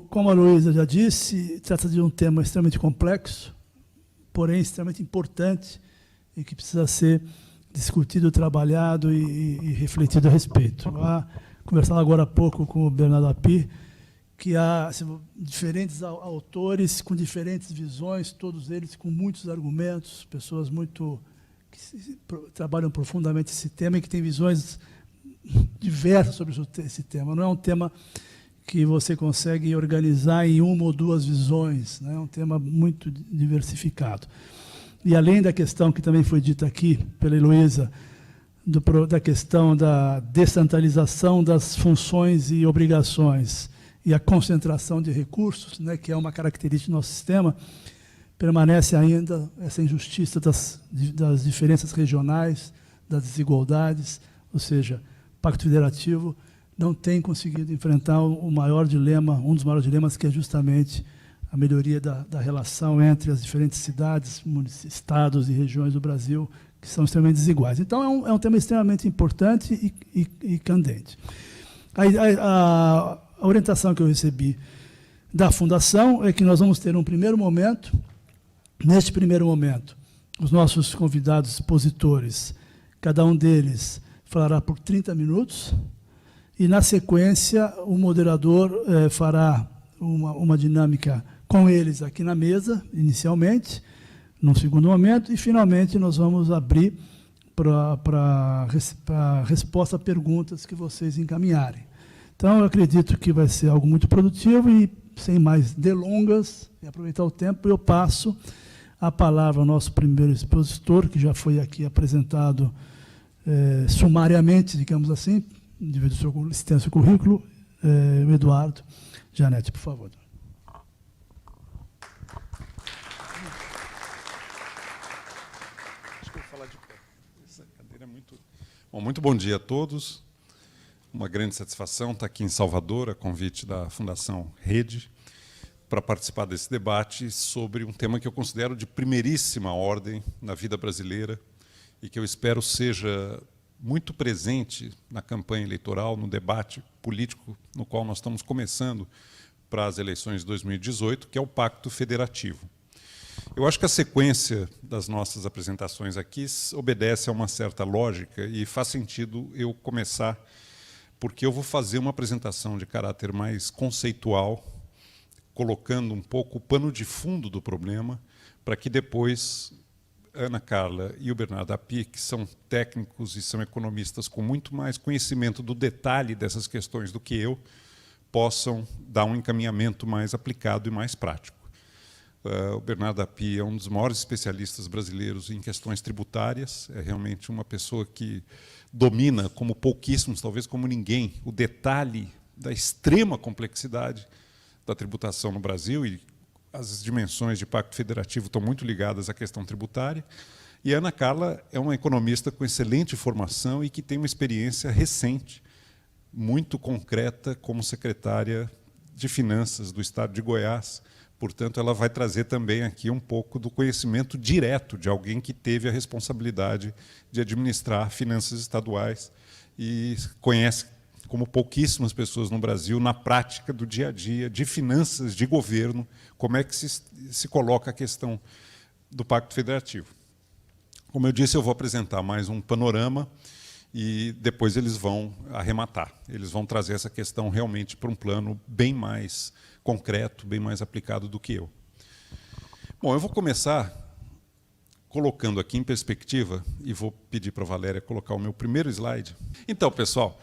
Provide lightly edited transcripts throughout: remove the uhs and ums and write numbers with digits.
Como a Luísa já disse, trata de um tema extremamente complexo, porém extremamente importante e que precisa ser discutido, trabalhado e refletido a respeito. Conversando agora há pouco com o Bernardo Api, que há diferentes autores com diferentes visões, todos eles com muitos argumentos, pessoas que trabalham profundamente esse tema e que têm visões diversas sobre esse tema. Não é um tema que você consegue organizar em uma ou duas visões, né? É um tema muito diversificado. E além da questão que também foi dita aqui pela Heloísa, da questão da descentralização das funções e obrigações e a concentração de recursos, né, que é uma característica do nosso sistema, permanece ainda essa injustiça das diferenças regionais, das desigualdades, ou seja, o Pacto Federativo não tem conseguido enfrentar o maior dilema, um dos maiores dilemas, que é justamente a melhoria da relação entre as diferentes cidades, estados e regiões do Brasil, que são extremamente desiguais. Então, é um tema extremamente importante e candente. A orientação que eu recebi da Fundação é que nós vamos ter um primeiro momento. Neste primeiro momento, os nossos convidados expositores, cada um deles falará por 30 minutos, e, na sequência, o moderador fará uma dinâmica com eles aqui na mesa, inicialmente, num segundo momento, e, finalmente, nós vamos abrir para resposta a perguntas que vocês encaminharem. Então, eu acredito que vai ser algo muito produtivo e, sem mais delongas, e aproveitar o tempo, eu passo a palavra ao nosso primeiro expositor, que já foi aqui apresentado sumariamente, digamos assim, devido ao seu extenso currículo, o Eduardo Janete, por favor. Acho que eu vou falar de pé. Essa cadeira é muito... Bom, muito bom dia a todos. Uma grande satisfação estar aqui em Salvador, a convite da Fundação Rede, para participar desse debate sobre um tema que eu considero de primeiríssima ordem na vida brasileira e que eu espero seja muito presente na campanha eleitoral, no debate político no qual nós estamos começando para as eleições de 2018, que é o Pacto Federativo. Eu acho que a sequência das nossas apresentações aqui obedece a uma certa lógica e faz sentido eu começar, porque eu vou fazer uma apresentação de caráter mais conceitual, colocando um pouco o pano de fundo do problema, para que depois Ana Carla e o Bernardo Api, que são técnicos e são economistas com muito mais conhecimento do detalhe dessas questões do que eu, possam dar um encaminhamento mais aplicado e mais prático. O Bernardo Api é um dos maiores especialistas brasileiros em questões tributárias, é realmente uma pessoa que domina, como pouquíssimos, talvez como ninguém, o detalhe da extrema complexidade da tributação no Brasil, e as dimensões de Pacto Federativo estão muito ligadas à questão tributária. E a Ana Carla é uma economista com excelente formação e que tem uma experiência recente, muito concreta, como secretária de Finanças do Estado de Goiás. Portanto, ela vai trazer também aqui um pouco do conhecimento direto de alguém que teve a responsabilidade de administrar finanças estaduais e conhece, como pouquíssimas pessoas no Brasil, na prática do dia a dia, de finanças, de governo, como é que se coloca a questão do Pacto Federativo. Como eu disse, eu vou apresentar mais um panorama e depois eles vão arrematar. Eles vão trazer essa questão realmente para um plano bem mais concreto, bem mais aplicado do que eu. Bom, eu vou começar colocando aqui em perspectiva, e vou pedir para a Valéria colocar o meu primeiro slide. Então, pessoal,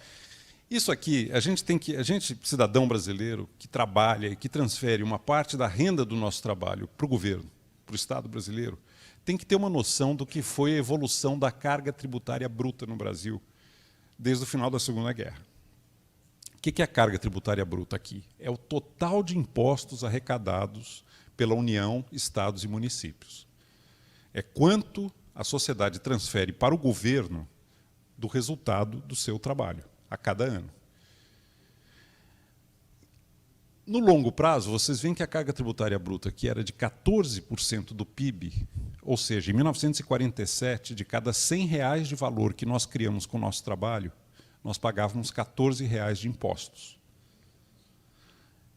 isso aqui, a gente, cidadão brasileiro, que trabalha e que transfere uma parte da renda do nosso trabalho para o governo, para o Estado brasileiro, tem que ter uma noção do que foi a evolução da carga tributária bruta no Brasil desde o final da Segunda Guerra. O que é a carga tributária bruta aqui? É o total de impostos arrecadados pela União, estados e municípios. É quanto a sociedade transfere para o governo do resultado do seu trabalho a cada ano. No longo prazo, vocês veem que a carga tributária bruta, que era de 14% do PIB, ou seja, em 1947, de cada R$100 de valor que nós criamos com o nosso trabalho, nós pagávamos R$14 de impostos.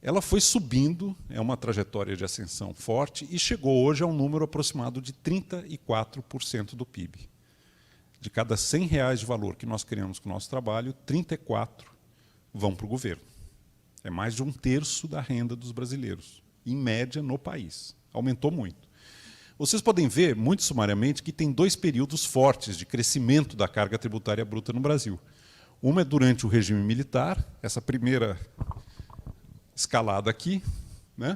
ela foi subindo, é uma trajetória de ascensão forte, e chegou hoje a um número aproximado de 34% do PIB. De cada R$100 de valor que nós criamos com o nosso trabalho, 34 vão para o governo. É mais de 1/3 da renda dos brasileiros, em média, no país. Aumentou muito. Vocês podem ver, muito sumariamente, que tem 2 períodos fortes de crescimento da carga tributária bruta no Brasil. Uma é durante o regime militar, essa primeira escalada aqui, né,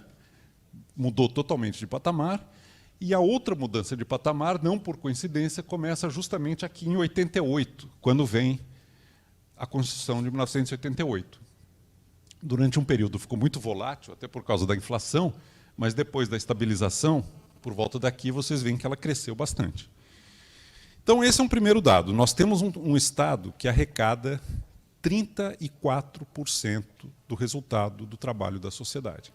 mudou totalmente de patamar, e a outra mudança de patamar, não por coincidência, começa justamente aqui em 88, quando vem a Constituição de 1988. Durante um período ficou muito volátil, até por causa da inflação, mas depois da estabilização, por volta daqui, vocês veem que ela cresceu bastante. Então, esse é um primeiro dado. Nós temos um Estado que arrecada 34% do resultado do trabalho da sociedade.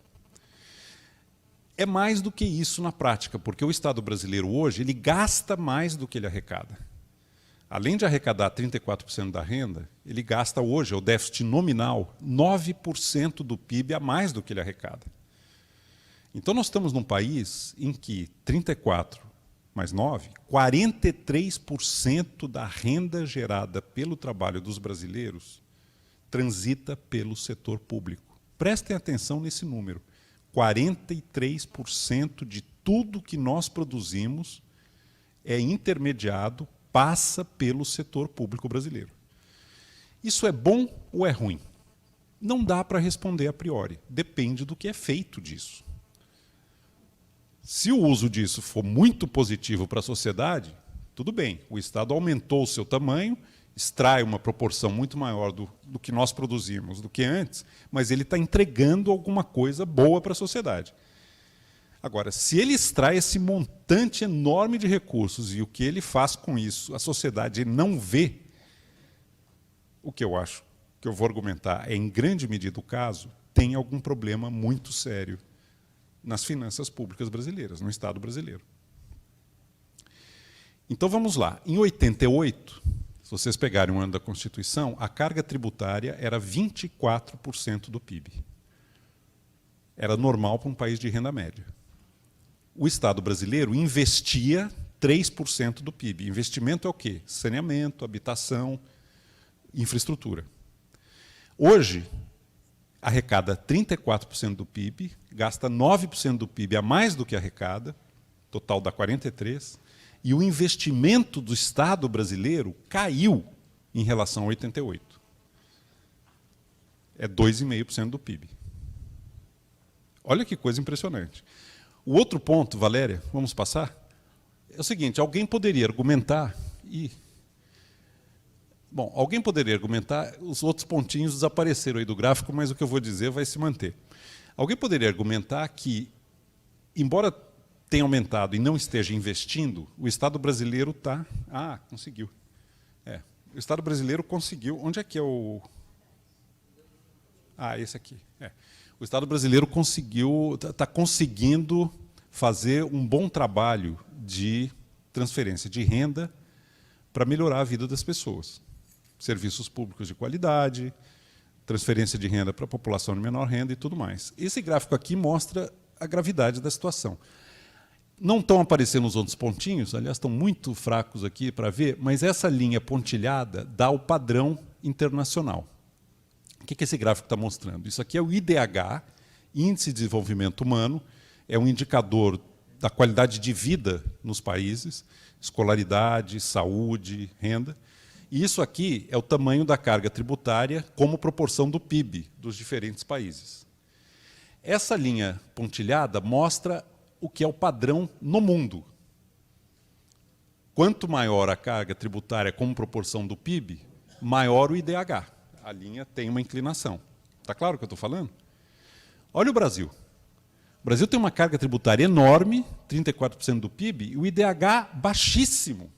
É mais do que isso na prática, porque o Estado brasileiro hoje ele gasta mais do que ele arrecada. Além de arrecadar 34% da renda, ele gasta hoje, o déficit nominal, 9% do PIB a mais do que ele arrecada. Então, nós estamos num país em que 34 mais 9, 43% da renda gerada pelo trabalho dos brasileiros transita pelo setor público. Prestem atenção nesse número. 43% de tudo que nós produzimos é intermediado, passa pelo setor público brasileiro. Isso é bom ou é ruim? Não dá para responder a priori. Depende do que é feito disso. Se o uso disso for muito positivo para a sociedade, tudo bem. O Estado aumentou o seu tamanho, extrai uma proporção muito maior do que nós produzimos do que antes, mas ele está entregando alguma coisa boa para a sociedade. Agora, se ele extrai esse montante enorme de recursos e o que ele faz com isso, a sociedade não vê, o que eu acho que eu vou argumentar é, em grande medida, o caso, tem algum problema muito sério nas finanças públicas brasileiras, no Estado brasileiro. Então, vamos lá. Em 88, se vocês pegarem o ano da Constituição, a carga tributária era 24% do PIB. Era normal para um país de renda média. O Estado brasileiro investia 3% do PIB. Investimento é o quê? Saneamento, habitação, infraestrutura. Hoje, arrecada 34% do PIB, gasta 9% do PIB a mais do que arrecada, total dá 43%, e o investimento do Estado brasileiro caiu em relação a 88%. É 2,5% do PIB. Olha que coisa impressionante. O outro ponto, Valéria, vamos passar? É o seguinte, alguém poderia argumentar Bom, alguém poderia argumentar, os outros pontinhos desapareceram aí do gráfico, mas o que eu vou dizer vai se manter. Alguém poderia argumentar que, embora tenha aumentado e não esteja investindo, o Estado brasileiro está... Ah, conseguiu. O Estado brasileiro conseguiu... Onde é que é o... Ah, esse aqui. O Estado brasileiro está conseguindo fazer um bom trabalho de transferência de renda para melhorar a vida das pessoas. Serviços públicos de qualidade, transferência de renda para a população de menor renda e tudo mais. Esse gráfico aqui mostra a gravidade da situação. Não estão aparecendo os outros pontinhos, aliás, estão muito fracos aqui para ver, mas essa linha pontilhada dá o padrão internacional. O que esse gráfico está mostrando? Isso aqui é o IDH, Índice de Desenvolvimento Humano, é um indicador da qualidade de vida nos países, escolaridade, saúde, renda. E isso aqui é o tamanho da carga tributária como proporção do PIB dos diferentes países. Essa linha pontilhada mostra o que é o padrão no mundo. Quanto maior a carga tributária como proporção do PIB, maior o IDH. A linha tem uma inclinação. Está claro o que eu estou falando? Olha o Brasil. O Brasil tem uma carga tributária enorme, 34% do PIB, e o IDH baixíssimo.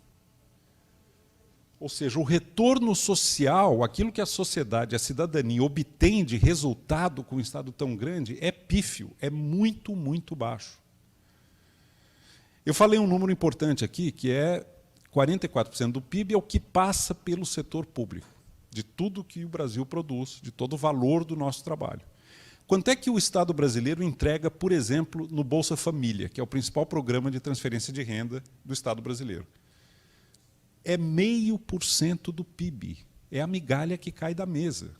Ou seja, o retorno social, aquilo que a sociedade, a cidadania obtém de resultado com um Estado tão grande, é pífio, é muito, muito baixo. Eu falei um número importante aqui, que é 44% do PIB é o que passa pelo setor público, de tudo que o Brasil produz, de todo o valor do nosso trabalho. Quanto é que o Estado brasileiro entrega, por exemplo, no Bolsa Família, que é o principal programa de transferência de renda do Estado brasileiro? É 0,5% do PIB. É a migalha que cai da mesa.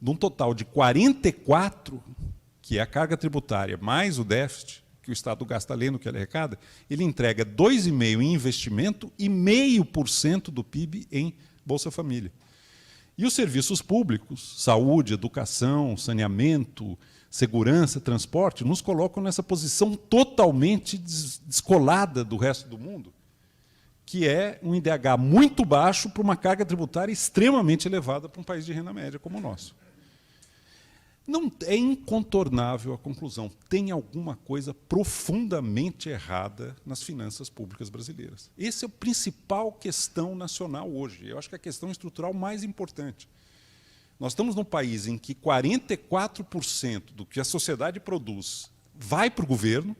Num total de 44, que é a carga tributária, mais o déficit, que o Estado gasta além do que ele arrecada, ele entrega 2,5% em investimento e 0,5% do PIB em Bolsa Família. E os serviços públicos, saúde, educação, saneamento, segurança, transporte, nos colocam nessa posição totalmente descolada do resto do mundo, que é um IDH muito baixo para uma carga tributária extremamente elevada para um país de renda média como o nosso. Não é incontornável a conclusão. Tem alguma coisa profundamente errada nas finanças públicas brasileiras. Essa é a principal questão nacional hoje. Eu acho que é a questão estrutural mais importante. Nós estamos num país em que 44% do que a sociedade produz vai para o governo,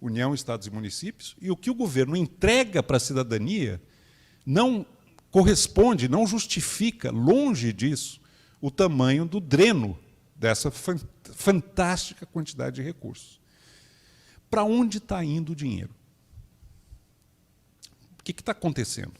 União, Estados e municípios, e o que o governo entrega para a cidadania não corresponde, não justifica, longe disso, o tamanho do dreno dessa fantástica quantidade de recursos. Para onde está indo o dinheiro? O que está acontecendo?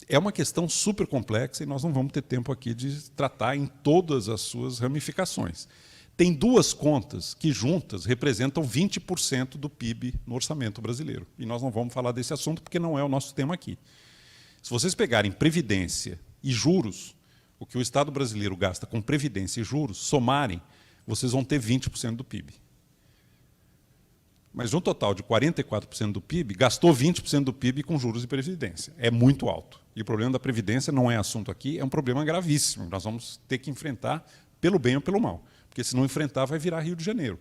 É uma questão super complexa e nós não vamos ter tempo aqui de tratar em todas as suas ramificações. Tem duas contas que, juntas, representam 20% do PIB no orçamento brasileiro. E nós não vamos falar desse assunto porque não é o nosso tema aqui. Se vocês pegarem previdência e juros, o que o Estado brasileiro gasta com previdência e juros, somarem, vocês vão ter 20% do PIB. Mas, um total de 44% do PIB, gastou 20% do PIB com juros e previdência. É muito alto. E o problema da previdência não é assunto aqui, é um problema gravíssimo. Nós vamos ter que enfrentar pelo bem ou pelo mal. Porque, se não enfrentar, vai virar Rio de Janeiro.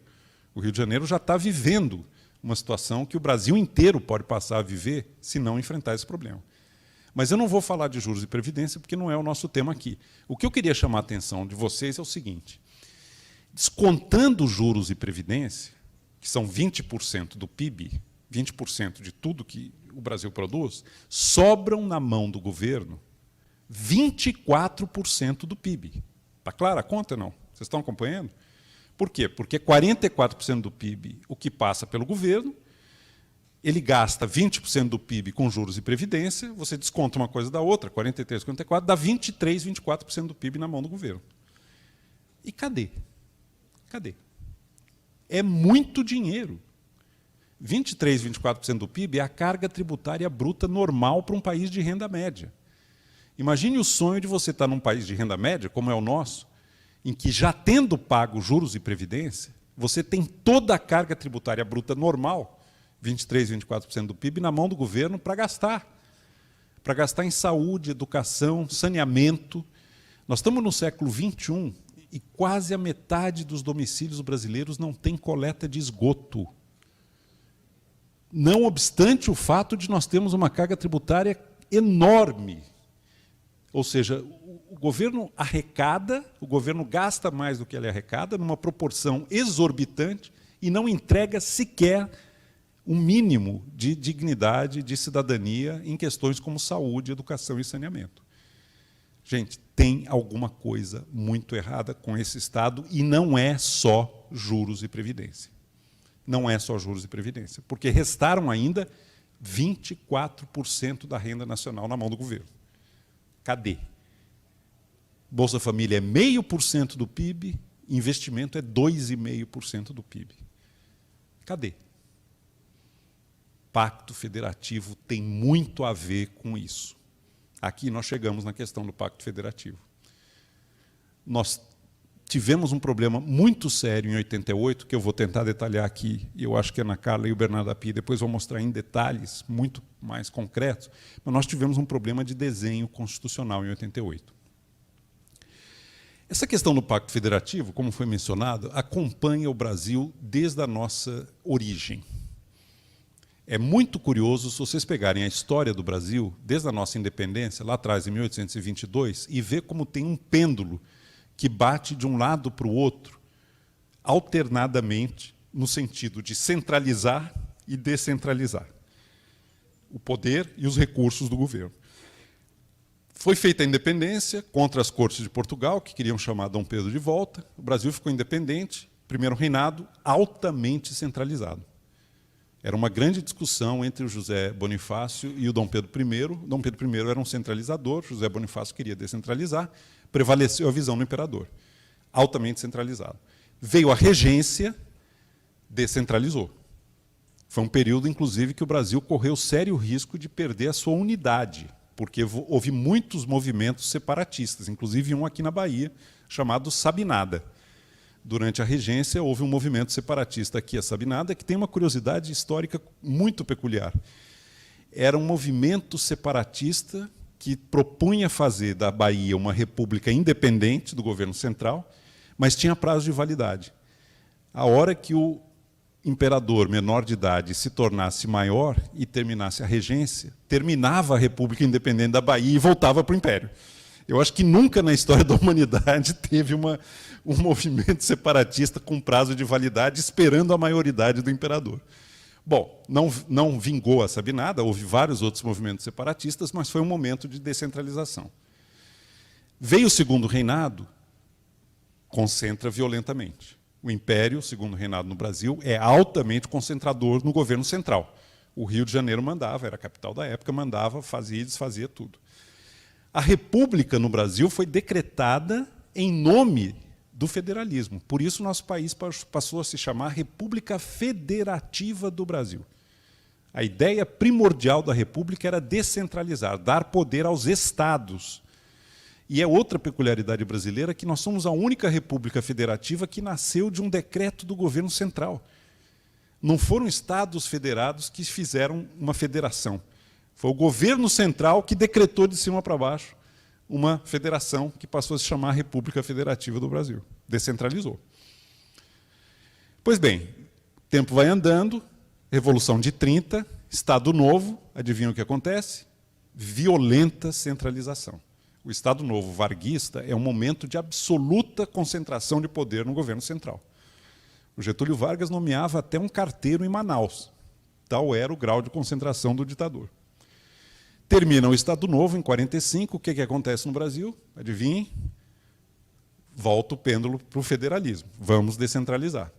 O Rio de Janeiro já está vivendo uma situação que o Brasil inteiro pode passar a viver se não enfrentar esse problema. Mas eu não vou falar de juros e previdência, porque não é o nosso tema aqui. O que eu queria chamar a atenção de vocês é o seguinte. Descontando juros e previdência, que são 20% do PIB, 20% de tudo que o Brasil produz, sobram na mão do governo 24% do PIB. Está clara a conta, não? Vocês estão acompanhando? Por quê? Porque 44% do PIB, o que passa pelo governo, ele gasta 20% do PIB com juros e previdência, você desconta uma coisa da outra, 43%, 44%, dá 23%, 24% do PIB na mão do governo. E cadê? Cadê? É muito dinheiro. 23%, 24% do PIB é a carga tributária bruta normal para um país de renda média. Imagine o sonho de você estar num país de renda média, como é o nosso, em que, já tendo pago juros e previdência, você tem toda a carga tributária bruta normal, 23%, 24% do PIB, na mão do governo para gastar. Para gastar em saúde, educação, saneamento. Nós estamos no século XXI e quase a metade dos domicílios brasileiros não tem coleta de esgoto. Não obstante o fato de nós termos uma carga tributária enorme. Ou seja, o governo arrecada, o governo gasta mais do que ele arrecada, numa proporção exorbitante, e não entrega sequer um mínimo de dignidade, de cidadania em questões como saúde, educação e saneamento. Gente, tem alguma coisa muito errada com esse Estado e não é só juros e previdência. Não é só juros e previdência, porque restaram ainda 24% da renda nacional na mão do governo. Cadê? Bolsa Família é 0,5% do PIB, investimento é 2,5% do PIB. Cadê? Pacto Federativo tem muito a ver com isso. Aqui nós chegamos na questão do Pacto Federativo. Nós tivemos um problema muito sério em 88, que eu vou tentar detalhar aqui, e eu acho que a Ana Carla e o Bernardo Api depois vão mostrar em detalhes muito mais concretos, mas nós tivemos um problema de desenho constitucional em 88. Essa questão do Pacto Federativo, como foi mencionado, acompanha o Brasil desde a nossa origem. É muito curioso se vocês pegarem a história do Brasil, desde a nossa independência, lá atrás, em 1822, e ver como tem um pêndulo que bate de um lado para o outro, alternadamente, no sentido de centralizar e descentralizar o poder e os recursos do governo. Foi feita a independência contra as cortes de Portugal, que queriam chamar Dom Pedro de volta. O Brasil ficou independente, primeiro reinado altamente centralizado. Era uma grande discussão entre o José Bonifácio e o Dom Pedro I. Dom Pedro I era um centralizador, José Bonifácio queria descentralizar, prevaleceu a visão do imperador, altamente centralizado. Veio a regência, descentralizou. Foi um período, inclusive, que o Brasil correu sério risco de perder a sua unidade, porque houve muitos movimentos separatistas, inclusive um aqui na Bahia, chamado Sabinada. Durante a regência, houve um movimento separatista aqui, a Sabinada, que tem uma curiosidade histórica muito peculiar. Era um movimento separatista que propunha fazer da Bahia uma república independente do governo central, mas tinha prazo de validade. A hora que o imperador menor de idade se tornasse maior e terminasse a regência, terminava a república independente da Bahia e voltava para o império. Eu acho que nunca na história da humanidade teve um movimento separatista com prazo de validade esperando a maioridade do imperador. Bom, não vingou a Sabinada, houve vários outros movimentos separatistas, mas foi um momento de descentralização. Veio o segundo reinado, concentra violentamente. O Império, o segundo reinado no Brasil, é altamente concentrador no governo central. O Rio de Janeiro mandava, era a capital da época, mandava, fazia e desfazia tudo. A República no Brasil foi decretada em nome do federalismo. Por isso, nosso país passou a se chamar República Federativa do Brasil. A ideia primordial da República era descentralizar, dar poder aos estados. E é outra peculiaridade brasileira que nós somos a única república federativa que nasceu de um decreto do governo central. Não foram estados federados que fizeram uma federação. Foi o governo central que decretou de cima para baixo uma federação que passou a se chamar República Federativa do Brasil. Descentralizou. Pois bem, o tempo vai andando, Revolução de 30, Estado Novo, adivinha o que acontece? Violenta centralização. O Estado Novo varguista é um momento de absoluta concentração de poder no governo central. O Getúlio Vargas nomeava até um carteiro em Manaus. Tal era o grau de concentração do ditador. Termina o Estado Novo, em 45, o que acontece no Brasil? Adivinhem? Volta o pêndulo para o federalismo. Vamos descentralizar.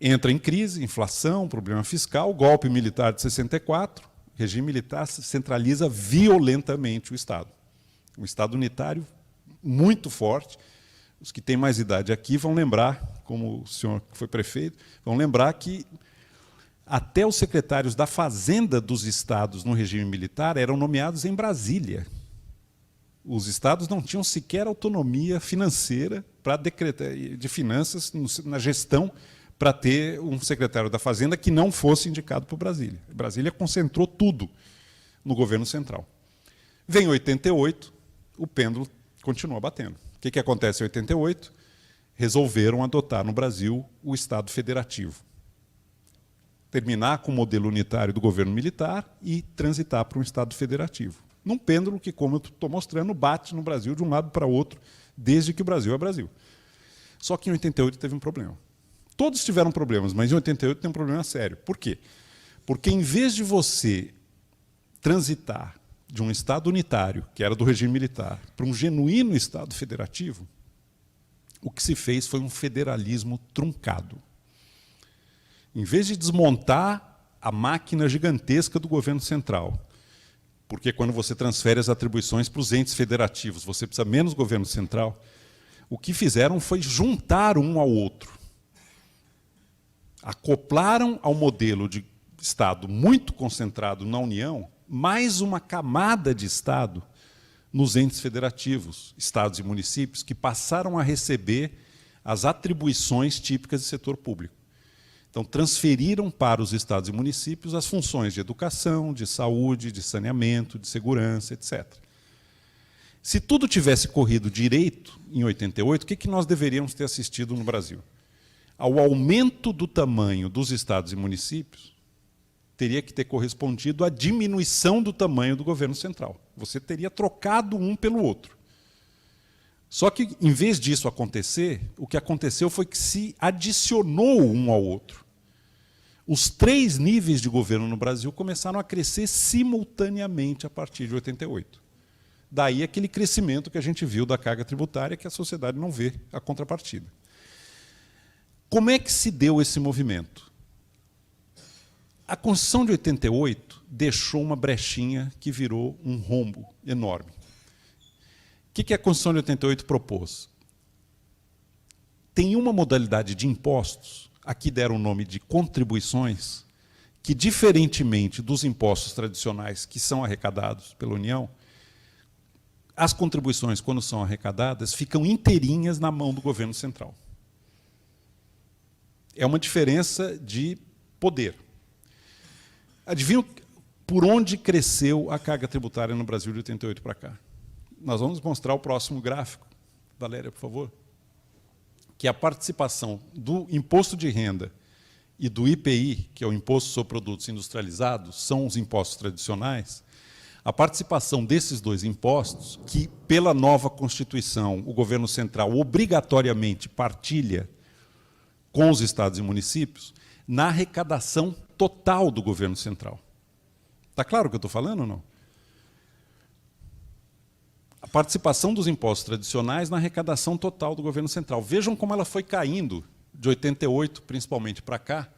Entra em crise, inflação, problema fiscal, golpe militar de 64, o regime militar centraliza violentamente o Estado. Um Estado unitário muito forte. Os que têm mais idade aqui vão lembrar, como o senhor que foi prefeito, vão lembrar que até os secretários da Fazenda dos estados no regime militar eram nomeados em Brasília. Os estados não tinham sequer autonomia financeira para decretar de finanças na gestão para ter um secretário da Fazenda que não fosse indicado por Brasília. Brasília concentrou tudo no governo central. Vem 88, o pêndulo continua batendo. O que acontece em 88? Resolveram adotar no Brasil o Estado federativo. Terminar com o modelo unitário do governo militar e transitar para um Estado federativo. Num pêndulo que, como eu estou mostrando, bate no Brasil de um lado para o outro, desde que o Brasil é Brasil. Só que em 88 teve um problema. Todos tiveram problemas, mas em 88 tem um problema sério. Por quê? Porque, em vez de você transitar de um Estado unitário, que era do regime militar, para um genuíno Estado federativo, o que se fez foi um federalismo truncado. Em vez de desmontar a máquina gigantesca do governo central, porque quando você transfere as atribuições para os entes federativos, você precisa menos governo central, o que fizeram foi juntar um ao outro. Acoplaram ao modelo de Estado muito concentrado na União, mais uma camada de Estado nos entes federativos, estados e municípios, que passaram a receber as atribuições típicas do setor público. Então, transferiram para os estados e municípios as funções de educação, de saúde, de saneamento, de segurança, etc. Se tudo tivesse corrido direito em 88, o que nós deveríamos ter assistido no Brasil? Ao aumento do tamanho dos estados e municípios, teria que ter correspondido à diminuição do tamanho do governo central. Você teria trocado um pelo outro. Só que, em vez disso acontecer, o que aconteceu foi que se adicionou um ao outro. Os 3 níveis de governo no Brasil começaram a crescer simultaneamente a partir de 88. Daí aquele crescimento que a gente viu da carga tributária, que a sociedade não vê a contrapartida. Como é que se deu esse movimento? A Constituição de 88 deixou uma brechinha que virou um rombo enorme. O que a Constituição de 88 propôs? Tem uma modalidade de impostos, aqui deram o nome de contribuições, que, diferentemente dos impostos tradicionais que são arrecadados pela União, as contribuições, quando são arrecadadas, ficam inteirinhas na mão do governo central. É uma diferença de poder. Adivinham por onde cresceu a carga tributária no Brasil de 88 para cá? Nós vamos mostrar o próximo gráfico. Valéria, por favor. Que a participação do imposto de renda e do IPI, que é o Imposto sobre Produtos Industrializados, são os impostos tradicionais, a participação desses 2 impostos, que, pela nova Constituição, o governo central obrigatoriamente partilha com os estados e municípios, na arrecadação total do governo central. Está claro o que eu estou falando ou não? A participação dos impostos tradicionais na arrecadação total do governo central. Vejam como ela foi caindo, de 88, principalmente, para cá.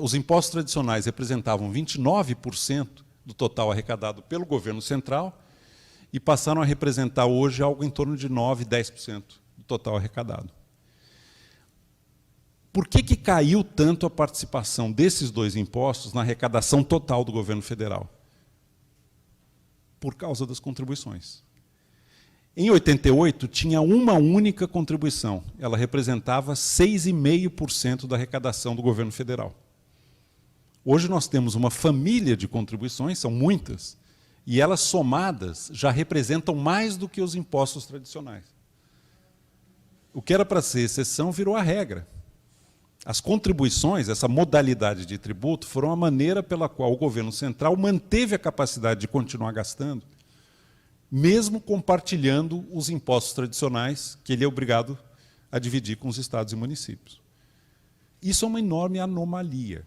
Os impostos tradicionais representavam 29% do total arrecadado pelo governo central e passaram a representar hoje algo em torno de 9%, 10% do total arrecadado. Por que caiu tanto a participação desses 2 impostos na arrecadação total do governo federal? Por causa das contribuições. Em 88, tinha uma única contribuição. Ela representava 6,5% da arrecadação do governo federal. Hoje nós temos uma família de contribuições, são muitas, e elas somadas já representam mais do que os impostos tradicionais. O que era para ser exceção virou a regra. As contribuições, essa modalidade de tributo, foram a maneira pela qual o governo central manteve a capacidade de continuar gastando, mesmo compartilhando os impostos tradicionais que ele é obrigado a dividir com os estados e municípios. Isso é uma enorme anomalia.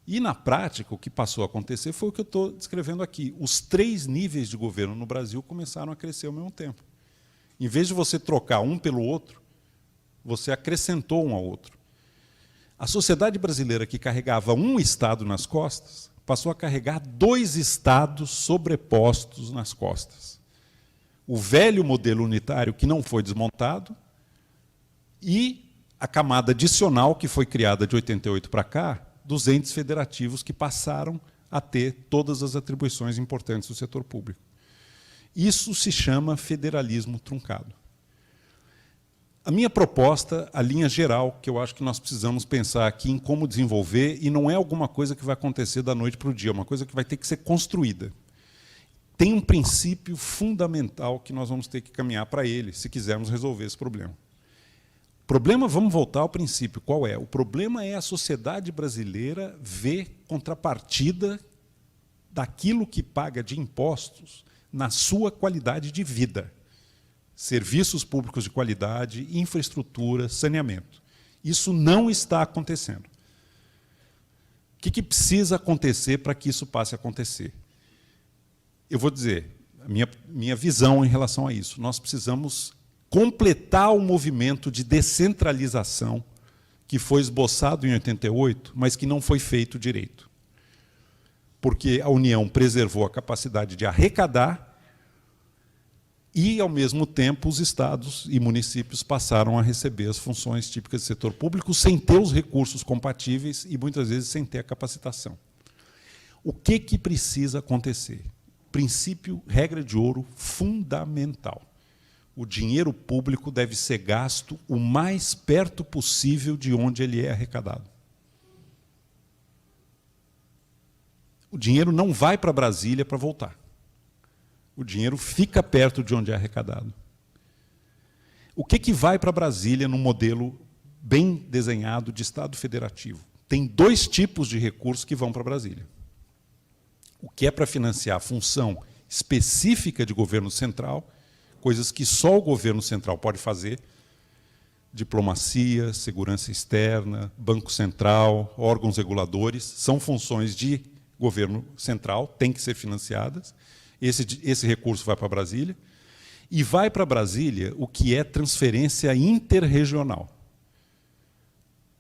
E, na prática, o que passou a acontecer foi o que eu estou descrevendo aqui. Os 3 níveis de governo no Brasil começaram a crescer ao mesmo tempo. Em vez de você trocar um pelo outro, você acrescentou um ao outro. A sociedade brasileira, que carregava um Estado nas costas, passou a carregar 2 Estados sobrepostos nas costas. O velho modelo unitário, que não foi desmontado, e a camada adicional, que foi criada de 88 para cá, dos entes federativos, que passaram a ter todas as atribuições importantes do setor público. Isso se chama federalismo truncado. A minha proposta, a linha geral, que eu acho que nós precisamos pensar aqui em como desenvolver, e não é alguma coisa que vai acontecer da noite para o dia, é uma coisa que vai ter que ser construída. Tem um princípio fundamental que nós vamos ter que caminhar para ele, se quisermos resolver esse problema. O problema, vamos voltar ao princípio, qual é? O problema é a sociedade brasileira ver contrapartida daquilo que paga de impostos na sua qualidade de vida. Serviços públicos de qualidade, infraestrutura, saneamento. Isso não está acontecendo. O que precisa acontecer para que isso passe a acontecer? Eu vou dizer, a minha visão em relação a isso. Nós precisamos completar o movimento de descentralização que foi esboçado em 88, mas que não foi feito direito. Porque a União preservou a capacidade de arrecadar e, ao mesmo tempo, os estados e municípios passaram a receber as funções típicas do setor público sem ter os recursos compatíveis e, muitas vezes, sem ter a capacitação. O que precisa acontecer? Princípio, regra de ouro fundamental. O dinheiro público deve ser gasto o mais perto possível de onde ele é arrecadado. O dinheiro não vai para Brasília para voltar. O dinheiro fica perto de onde é arrecadado. O que vai para Brasília num modelo bem desenhado de Estado federativo? Tem 2 tipos de recursos que vão para Brasília. O que é para financiar a função específica de governo central, coisas que só o governo central pode fazer, diplomacia, segurança externa, Banco Central, órgãos reguladores, são funções de governo central, têm que ser financiadas. Esse recurso vai para Brasília. E vai para Brasília o que é transferência interregional.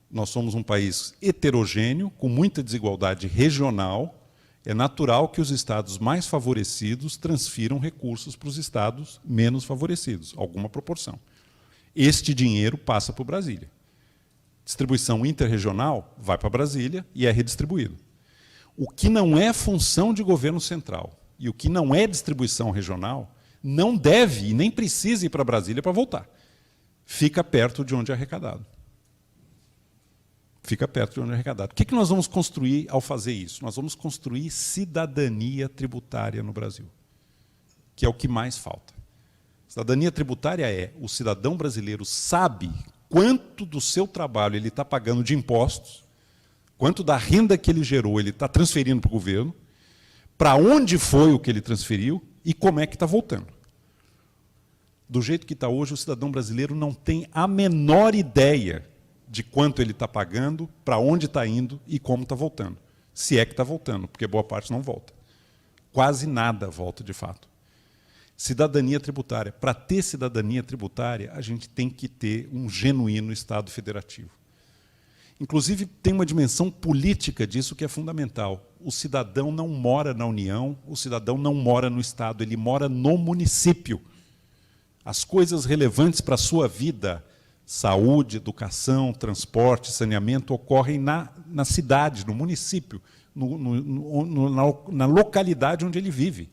Nós somos um país heterogêneo, com muita desigualdade regional. É natural que os estados mais favorecidos transfiram recursos para os estados menos favorecidos, alguma proporção. Este dinheiro passa para Brasília. Distribuição interregional vai para Brasília e é redistribuído. O que não é função de governo central e o que não é distribuição regional não deve e nem precisa ir para Brasília para voltar. Fica perto de onde é arrecadado. Fica perto de onde é arrecadado. O que nós vamos construir ao fazer isso? Nós vamos construir cidadania tributária no Brasil, que é o que mais falta. Cidadania tributária é o cidadão brasileiro sabe quanto do seu trabalho ele está pagando de impostos, quanto da renda que ele gerou ele está transferindo para o governo, para onde foi o que ele transferiu e como é que está voltando. Do jeito que está hoje, o cidadão brasileiro não tem a menor ideia de quanto ele está pagando, para onde está indo e como está voltando. Se é que está voltando, porque boa parte não volta. Quase nada volta, de fato. Cidadania tributária. Para ter cidadania tributária, a gente tem que ter um genuíno Estado federativo. Inclusive, tem uma dimensão política disso que é fundamental. O cidadão não mora na União, o cidadão não mora no Estado, ele mora no município. As coisas relevantes para a sua vida, saúde, educação, transporte, saneamento, ocorrem na cidade, no município, na localidade onde ele vive.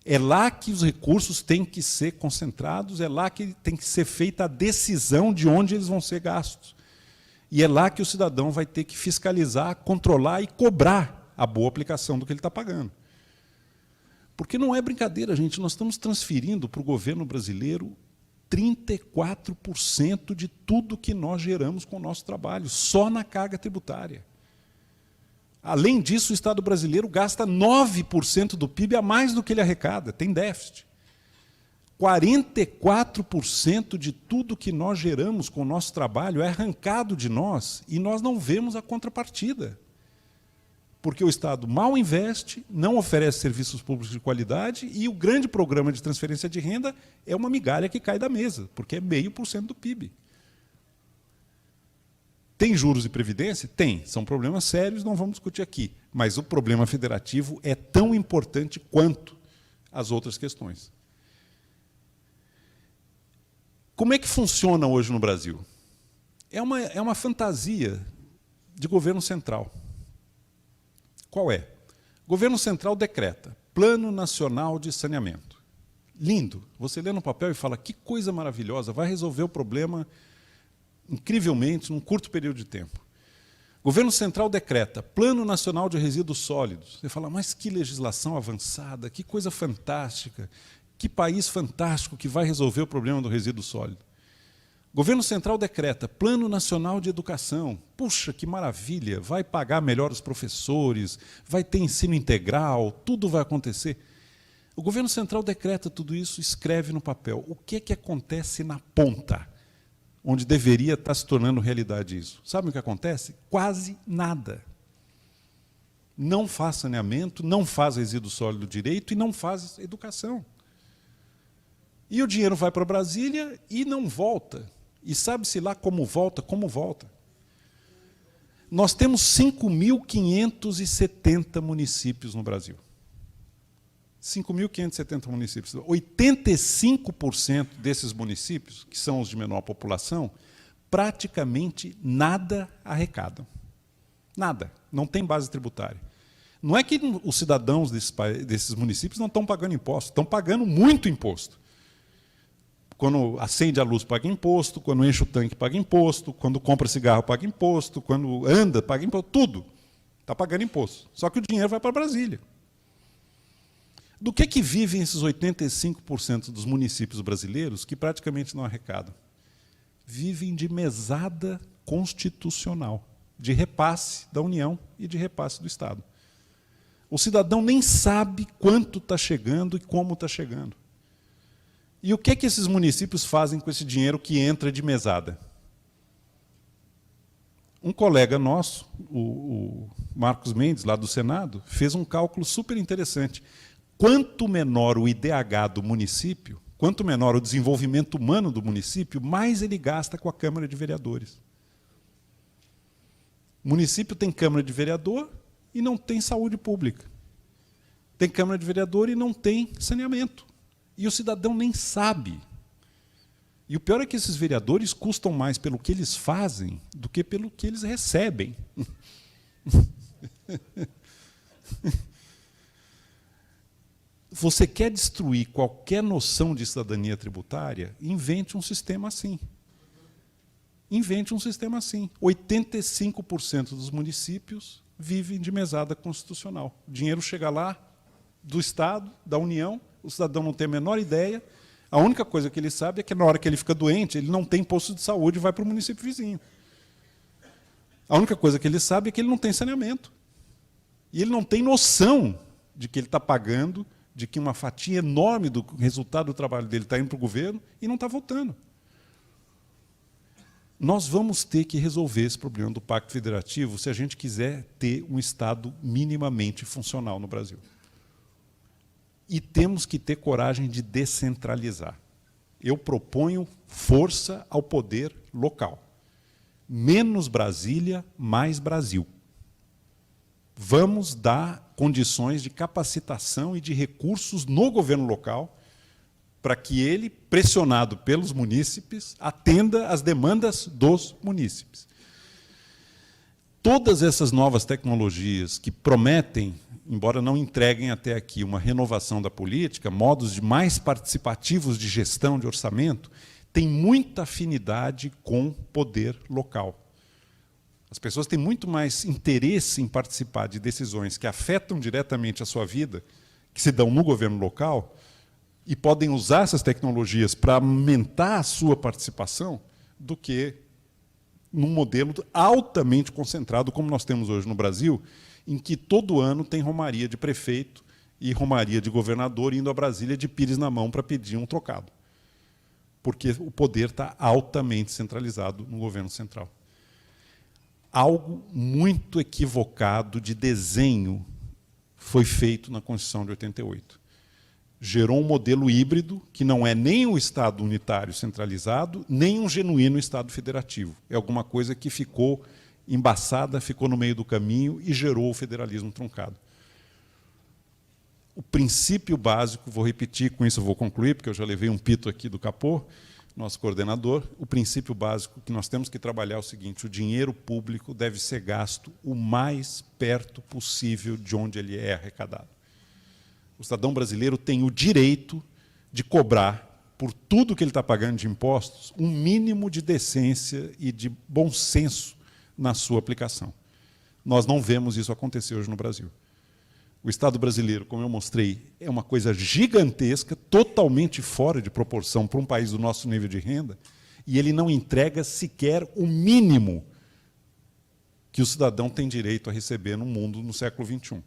É lá que os recursos têm que ser concentrados, é lá que tem que ser feita a decisão de onde eles vão ser gastos. E é lá que o cidadão vai ter que fiscalizar, controlar e cobrar a boa aplicação do que ele está pagando. Porque não é brincadeira, gente, nós estamos transferindo para o governo brasileiro 34% de tudo que nós geramos com o nosso trabalho, só na carga tributária. Além disso, o Estado brasileiro gasta 9% do PIB a mais do que ele arrecada, tem déficit. 44% de tudo que nós geramos com o nosso trabalho é arrancado de nós e nós não vemos a contrapartida. Porque o Estado mal investe, não oferece serviços públicos de qualidade e o grande programa de transferência de renda é uma migalha que cai da mesa, porque é 0,5% do PIB. Tem juros e previdência? Tem. São problemas sérios, não vamos discutir aqui. Mas o problema federativo é tão importante quanto as outras questões. Como é que funciona hoje no Brasil? É uma fantasia de governo central. Qual é? O governo central decreta Plano Nacional de Saneamento. Lindo. Você lê no papel e fala, que coisa maravilhosa, vai resolver o problema incrivelmente, num curto período de tempo. O governo central decreta Plano Nacional de Resíduos Sólidos. Você fala, mas que legislação avançada, que coisa fantástica, que país fantástico que vai resolver o problema do resíduo sólido. O governo central decreta Plano Nacional de Educação. Puxa, que maravilha, vai pagar melhor os professores, vai ter ensino integral, tudo vai acontecer. O governo central decreta tudo isso, escreve no papel. O que é que acontece na ponta, onde deveria estar se tornando realidade isso? Sabe o que acontece? Quase nada. Não faz saneamento, não faz resíduo sólido direito e não faz educação. E o dinheiro vai para Brasília e não volta. E sabe-se lá como volta, como volta. Nós temos 5.570 municípios no Brasil. 5.570 municípios. 85% desses municípios, que são os de menor população, praticamente nada arrecadam. Nada. Não tem base tributária. Não é que os cidadãos desses municípios não estão pagando imposto, estão pagando muito imposto. Quando acende a luz, paga imposto, quando enche o tanque, paga imposto, quando compra cigarro, paga imposto, quando anda, paga imposto, tudo. Está pagando imposto. Só que o dinheiro vai para Brasília. Do que vivem esses 85% dos municípios brasileiros que praticamente não arrecadam? Vivem de mesada constitucional, de repasse da União e de repasse do Estado. O cidadão nem sabe quanto está chegando e como está chegando. E o que é que esses municípios fazem com esse dinheiro que entra de mesada? Um colega nosso, o Marcos Mendes, lá do Senado, fez um cálculo super interessante. Quanto menor o IDH do município, quanto menor o desenvolvimento humano do município, mais ele gasta com a Câmara de Vereadores. O município tem Câmara de Vereador e não tem saúde pública. Tem Câmara de Vereador e não tem saneamento. E o cidadão nem sabe. E o pior é que esses vereadores custam mais pelo que eles fazem do que pelo que eles recebem. Você quer destruir qualquer noção de cidadania tributária? Invente um sistema assim. Invente um sistema assim. 85% dos municípios vivem de mesada constitucional. O dinheiro chega lá do Estado, da União, o cidadão não tem a menor ideia. A única coisa que ele sabe é que, na hora que ele fica doente, ele não tem posto de saúde e vai para o município vizinho. A única coisa que ele sabe é que ele não tem saneamento. E ele não tem noção de que ele está pagando, de que uma fatia enorme do resultado do trabalho dele está indo para o governo e não está votando. Nós vamos ter que resolver esse problema do Pacto Federativo se a gente quiser ter um Estado minimamente funcional no Brasil. E temos que ter coragem de descentralizar. Eu proponho força ao poder local. Menos Brasília, mais Brasil. Vamos dar condições de capacitação e de recursos no governo local para que ele, pressionado pelos munícipes, atenda às demandas dos munícipes. Todas essas novas tecnologias que prometem, embora não entreguem até aqui uma renovação da política, modos de mais participativos de gestão de orçamento, têm muita afinidade com poder local. As pessoas têm muito mais interesse em participar de decisões que afetam diretamente a sua vida, que se dão no governo local, e podem usar essas tecnologias para aumentar a sua participação, do que num modelo altamente concentrado, como nós temos hoje no Brasil, em que todo ano tem romaria de prefeito e romaria de governador indo a Brasília de pires na mão para pedir um trocado. Porque o poder está altamente centralizado no governo central. Algo muito equivocado de desenho foi feito na Constituição de 88. Gerou um modelo híbrido que não é nem um Estado unitário centralizado, nem um genuíno Estado federativo. É alguma coisa que ficou embaçada, ficou no meio do caminho e gerou o federalismo truncado. O princípio básico, vou repetir, com isso eu vou concluir, porque eu já levei um pito aqui do Capô, nosso coordenador, o princípio básico que nós temos que trabalhar é o seguinte: o dinheiro público deve ser gasto o mais perto possível de onde ele é arrecadado. O cidadão brasileiro tem o direito de cobrar, por tudo que ele está pagando de impostos, um mínimo de decência e de bom senso na sua aplicação. Nós não vemos isso acontecer hoje no Brasil. O Estado brasileiro, como eu mostrei, é uma coisa gigantesca, totalmente fora de proporção para um país do nosso nível de renda, e ele não entrega sequer o mínimo que o cidadão tem direito a receber no mundo no século XXI.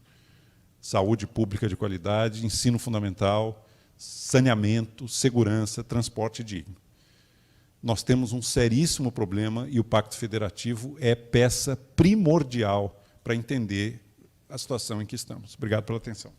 Saúde pública de qualidade, ensino fundamental, saneamento, segurança, transporte digno. Nós temos um seríssimo problema e o Pacto Federativo é peça primordial para entender a situação em que estamos. Obrigado pela atenção.